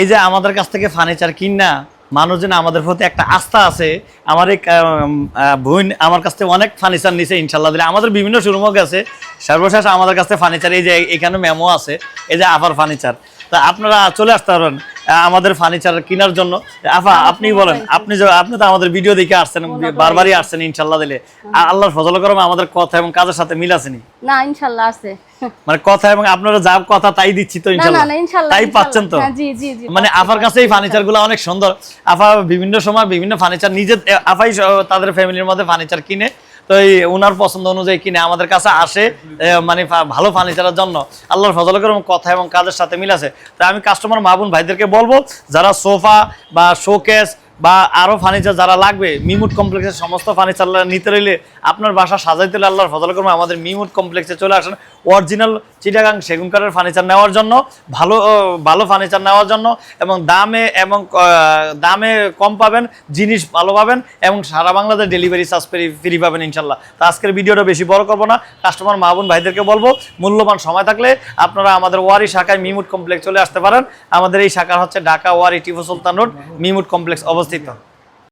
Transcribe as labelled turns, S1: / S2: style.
S1: এই যে আমাদের কাছ থেকে ফার্নিচার কিনা মানুষজন আমাদের প্রতি একটা আস্থা আছে। আমার এক বোন আমার কাছ থেকে অনেক ফার্নিচার নিছে ইনশাল্লাহ দিলে, আমাদের বিভিন্ন শোরুমও গেছে। সর্বশেষ আমাদের কাছে ফার্নিচার এই যে এখানে মেমো আছে, এই যে আফার ফার্নিচার। তা আপনারা চলে আসতে পারবেন আমাদের ফার্নিচার কেনার জন্য। আফা আপনি বলেন, আপনি তো আমাদের ভিডিও দেখে আসছেন, বারবারই আসছেন ইনশাল্লাহ দিলে। আল্লাহর ফজল করম আমাদের কথা এবং কাজের সাথে মিল আছে নি?
S2: না ইনশাআল্লাহ আছে।
S1: মানে কথা এবং আপনারা যা কথা তাই দিচ্ছি তো ইনশাআল্লাহ, তাই পাচ্ছেন তো?
S2: জি জি জি।
S1: মানে আফার কাছে এই ফার্নিচারগুলো অনেক সুন্দর। আফা বিভিন্ন সময় বিভিন্ন ফার্নিচার নিজে আফাই তাদের ফ্যামিলির মধ্যে ফার্নিচার কিনে, তো এই ওনার পছন্দ অনুযায়ী কিনে আমাদের কাছে আসে, মানে ভালো ফার্নিচারের জন্য। আল্লাহর ফজল করে কথা এবং কাজের সাথে মিল আছে। তাই আমি কাস্টমার মা বোন ভাইদেরকে বলবো, যারা সোফা বা শোকেস বা আরো ফার্নিচার যারা লাগবে, মিমুড কমপ্লেক্সের সমস্ত ফার্নিচার নিতে রইলে, আপনার বাসা সাজাইতে হলে আল্লাহর ফজল করবে আমাদের মিমুড কমপ্লেক্সে চলে আসেন। অরিজিনাল চিটাগাং সেগুন কাঠের ফার্নিচার নেওয়ার জন্য, ভালো ফার্নিচার নেওয়ার জন্য, এবং দামে কম পাবেন, জিনিস ভালো পাবেন, এবং সারা বাংলাদেশ ডেলিভারি চার্জ ফ্রি পাবেন ইনশাল্লাহ। তো আজকের ভিডিওটা বেশি বড় করবো না, কাস্টমার মা বোন ভাইদেরকে বলবো মূল্যবান সময় থাকলে আপনারা আমাদের ওয়ারি শাখায় মিমুড কমপ্লেক্স চলে আসতে পারেন। আমাদের এই শাখা হচ্ছে ঢাকা ওয়ারি টিপু সুলতান রোড, মিমুড কমপ্লেক্স অবস্থিত।